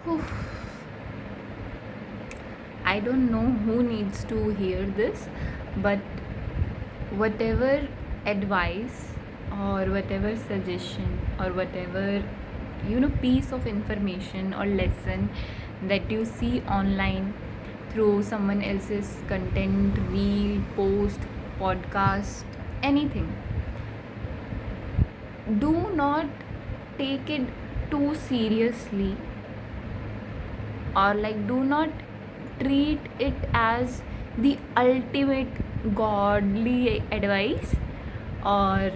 Oof. I don't know who needs to hear this, but whatever advice or whatever suggestion or whatever piece of information or lesson that you see online through someone else's content, reel, post, podcast, anything, do not take it too seriously, or like do not treat it as the ultimate godly advice, or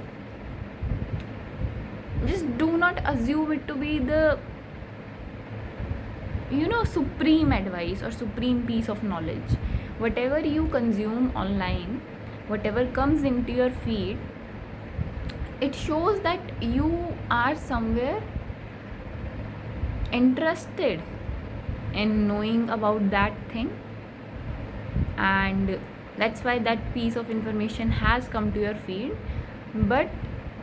just do not assume it to be the supreme advice or supreme piece of knowledge. Whatever you consume online, whatever comes into your feed, it shows that you are somewhere interested in knowing about that thing, and that's why that piece of information has come to your feed. But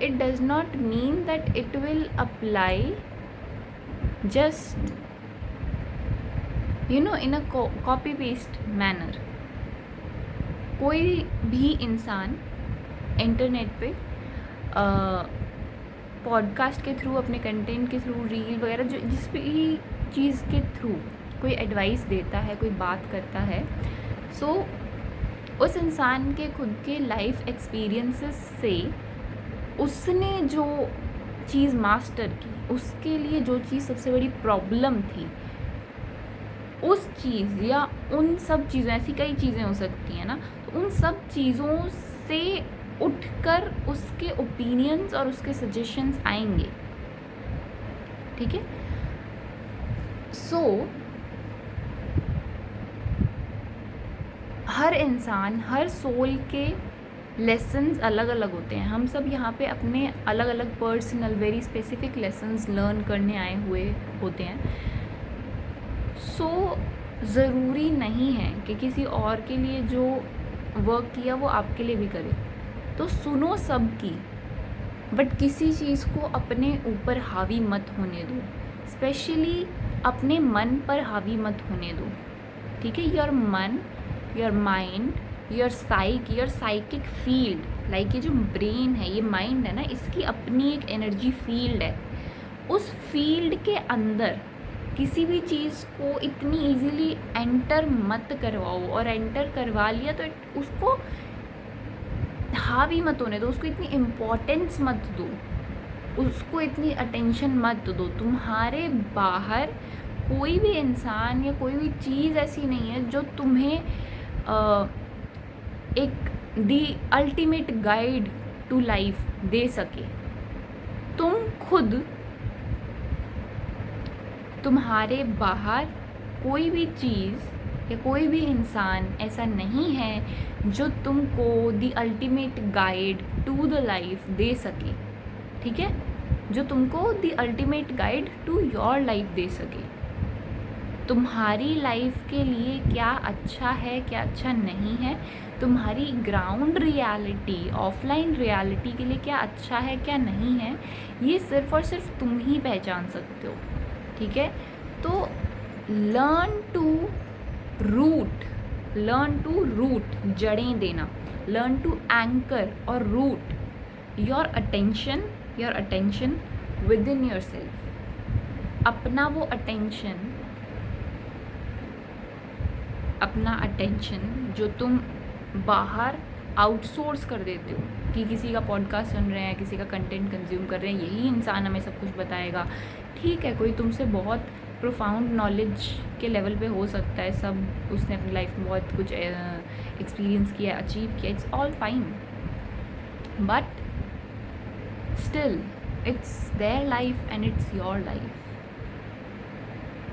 it does not mean that it will apply just in a copy paste manner. कोई भी इंसान internet पे podcast के through, अपने content के through, reel वगैरह जो जिस भी चीज़ के थ्रू कोई एडवाइस देता है, कोई बात करता है, सो उस इंसान के खुद के लाइफ एक्सपीरियंसेस से उसने जो चीज़ मास्टर की, उसके लिए जो चीज़ सबसे बड़ी प्रॉब्लम थी, उस चीज़ या उन सब चीज़ों, ऐसी कई चीज़ें हो सकती हैं ना, तो उन सब चीज़ों से उठकर उसके ओपिनियंस और उसके सजेशंस आएंगे. ठीक है. सो हर इंसान, हर सोल के लेसन्स अलग अलग होते हैं. हम सब यहाँ पे अपने अलग अलग personal, very specific lessons learn करने आए हुए होते हैं. सो ज़रूरी नहीं है कि किसी और के लिए जो वर्क किया वो आपके लिए भी करे. तो सुनो सबकी, बट किसी चीज़ को अपने ऊपर हावी मत होने दो. स्पेशली अपने मन पर हावी मत होने दो. ठीक है. योर मन, your mind, your psychic field, like ये जो ब्रेन है, ये माइंड है ना, इसकी अपनी एक एनर्जी फील्ड है. उस फील्ड के अंदर किसी भी चीज़ को इतनी इजीली एंटर मत करवाओ, और एंटर करवा लिया तो उसको हावी मत होने दो. उसको इतनी इम्पोर्टेंस मत दो, उसको इतनी अटेंशन मत दो. तुम्हारे बाहर कोई भी इंसान या कोई भी चीज़ ऐसी नहीं है जो तुम्हें एक the ultimate guide to life दे सके. तुम खुद, तुम्हारे बाहर कोई भी चीज़ या कोई भी इंसान ऐसा नहीं है जो तुमको the ultimate guide to the life दे सके. ठीक है. जो तुमको the ultimate guide to your life दे सके. तुम्हारी लाइफ के लिए क्या अच्छा है, क्या अच्छा नहीं है, तुम्हारी ग्राउंड रियलिटी, ऑफलाइन रियलिटी के लिए क्या अच्छा है, क्या नहीं है, ये सिर्फ़ और सिर्फ तुम ही पहचान सकते हो. ठीक है. तो लर्न टू रूट, जड़ें देना. लर्न टू एंकर और root your attention within yourself. अपना अटेंशन जो तुम बाहर आउटसोर्स कर देते हो, कि किसी का पॉडकास्ट सुन रहे हैं, किसी का कंटेंट कंज्यूम कर रहे हैं, यही इंसान हमें सब कुछ बताएगा. ठीक है. कोई तुमसे बहुत प्रोफाउंड नॉलेज के लेवल पे हो सकता है, सब उसने अपनी लाइफ में बहुत कुछ एक्सपीरियंस किया, अचीव किया. It's all fine, but still it's their life and it's your life.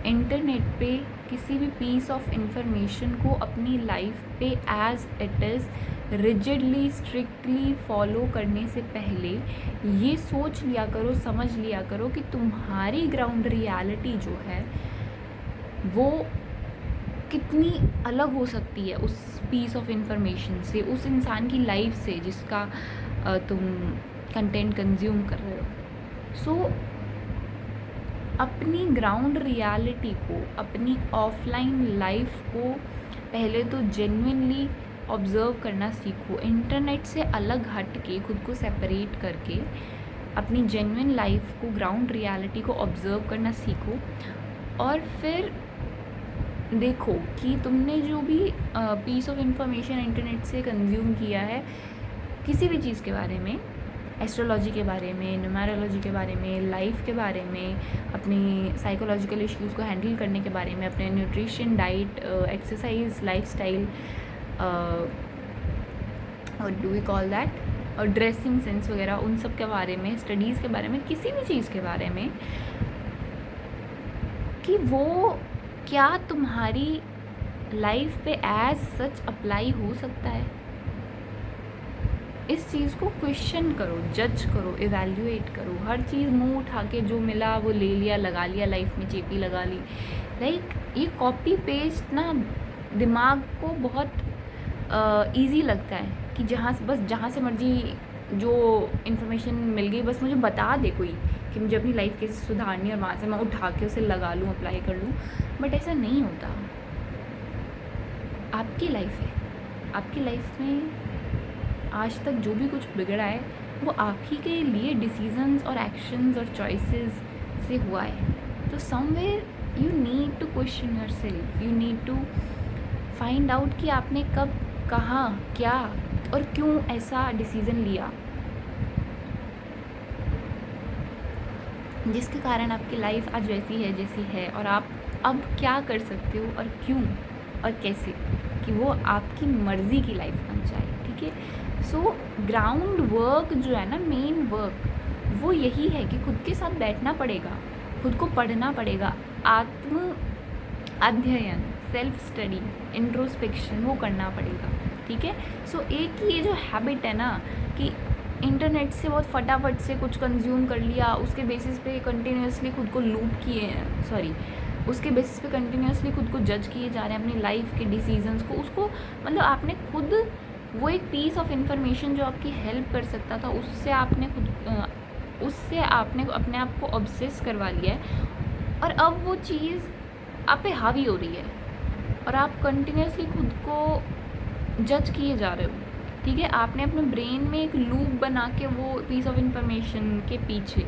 Internet पे किसी भी पीस ऑफ इंफॉर्मेशन को अपनी लाइफ पे as it is rigidly, strictly follow करने से पहले ये सोच लिया करो, समझ लिया करो कि तुम्हारी ग्राउंड रियलिटी जो है वो कितनी अलग हो सकती है उस पीस ऑफ इंफॉर्मेशन से, उस इंसान की लाइफ से जिसका तुम कंटेंट कंज्यूम कर रहे हो. सो अपनी ग्राउंड रियलिटी को, अपनी ऑफलाइन लाइफ को पहले तो जेन्युइनली ऑब्ज़र्व करना सीखो। इंटरनेट से अलग हट के, खुद को सेपरेट करके अपनी जेन्युइन लाइफ को, ग्राउंड रियलिटी को ऑब्ज़र्व करना सीखो। और फिर देखो कि तुमने जो भी पीस ऑफ इंफॉर्मेशन इंटरनेट से कंज्यूम किया है, किसी भी चीज़ के बारे में, एस्ट्रोलॉजी के बारे में, न्यूमेरोलॉजी के बारे में, लाइफ के बारे में, अपनी साइकोलॉजिकल इश्यूज़ को हैंडल करने के बारे में, अपने न्यूट्रिशन, डाइट, एक्सरसाइज, लाइफस्टाइल, और डू वी कॉल दैट, और ड्रेसिंग सेंस वगैरह, उन सब के बारे में, स्टडीज़ के बारे में, किसी भी चीज़ के बारे में, कि वो क्या तुम्हारी लाइफ पे एज सच अप्लाई हो सकता है। इस चीज़ को क्वेश्चन करो, जज करो, इवैल्यूएट करो। हर चीज़ मुंह उठा के जो मिला वो ले लिया, लगा लिया, लाइफ में चेपी लगा ली। ये कॉपी पेस्ट ना दिमाग को बहुत ईजी लगता है कि जहाँ से मर्जी जो इन्फॉर्मेशन मिल गई बस मुझे बता दे कोई कि मुझे अपनी लाइफ कैसे सुधारनी है और वहाँ से मैं उठा के उसे लगा लूँ, अप्लाई कर लूँ। बट ऐसा नहीं होता। आपकी लाइफ है, आपकी लाइफ में आज तक जो भी कुछ बिगड़ा है वो आप ही के लिए डिसीजंस और एक्शंस और चॉइसेस से हुआ है। तो somewhere you need to question yourself, you need to find out कि आपने कब, कहाँ, क्या और क्यों ऐसा डिसीज़न लिया जिसके कारण आपकी लाइफ आज वैसी है जैसी है, और आप अब क्या कर सकते हो और क्यों और कैसे कि वो आपकी मर्ज़ी की लाइफ बन जाए। ठीक है। सो ग्राउंड वर्क जो है ना, मेन वर्क वो यही है कि खुद के साथ बैठना पड़ेगा, खुद को पढ़ना पड़ेगा, आत्म अध्ययन, सेल्फ स्टडी, इंट्रोस्पेक्शन वो करना पड़ेगा। ठीक है। सो एक ये जो हैबिट है ना कि इंटरनेट से बहुत फटाफट से कुछ कंज्यूम कर लिया, उसके बेसिस पे कंटिन्यूसली खुद को लूप किए, उसके बेसिस पे कंटिन्यूसली खुद को जज किए जा रहे हैं अपनी लाइफ के डिसीजंस को। उसको मतलब आपने खुद वो एक पीस ऑफ इंफॉर्मेशन जो आपकी हेल्प कर सकता था, उससे आपने अपने आप को ऑब्सेस करवा लिया है, और अब वो चीज़ आप पे हावी हो रही है और आप कंटिन्यूसली खुद को जज किए जा रहे हो। ठीक है। आपने अपने ब्रेन में एक लूप बना के वो पीस ऑफ इंफॉर्मेशन के पीछे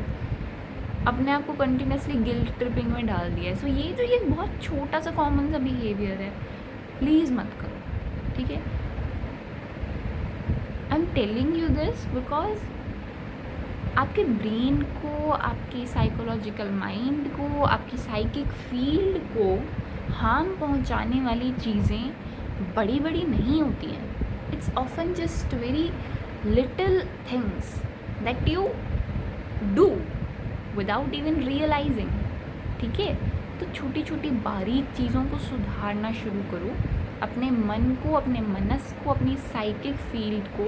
अपने आप को कंटिन्यूसली गिल्ट ट्रिपिंग में डाल दिया है। सो ये बहुत छोटा सा कॉमन सा बिहेवियर है, प्लीज़ मत करो। ठीक है। I am telling you this because आपके ब्रेन को, आपकी साइकोलॉजिकल माइंड को, आपकी साइकिक फील्ड को हार्म पहुंचाने वाली चीज़ें बड़ी बड़ी नहीं होती हैं। It's often just very little things that you do without even realising. ठीक है। तो छोटी छोटी बारीक चीज़ों को सुधारना शुरू करो, अपने मन को, अपने मनस को, अपनी साइकिक फील्ड को,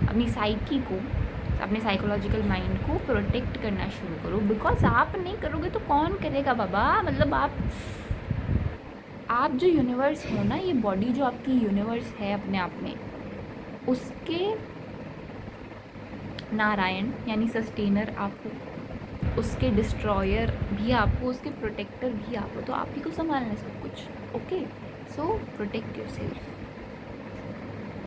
अपनी साइकी को, अपने साइकोलॉजिकल माइंड को प्रोटेक्ट करना शुरू करो। बिकॉज आप नहीं करोगे तो कौन करेगा बाबा। मतलब आप जो यूनिवर्स हो ना, ये बॉडी जो आपकी यूनिवर्स है अपने आप में, उसके नारायण यानी सस्टेनर आप हो, उसके डिस्ट्रॉयर भी आप हो, उसके प्रोटेक्टर भी आप हो। तो आप ही को संभालना है सब कुछ। Okay. So protect your self.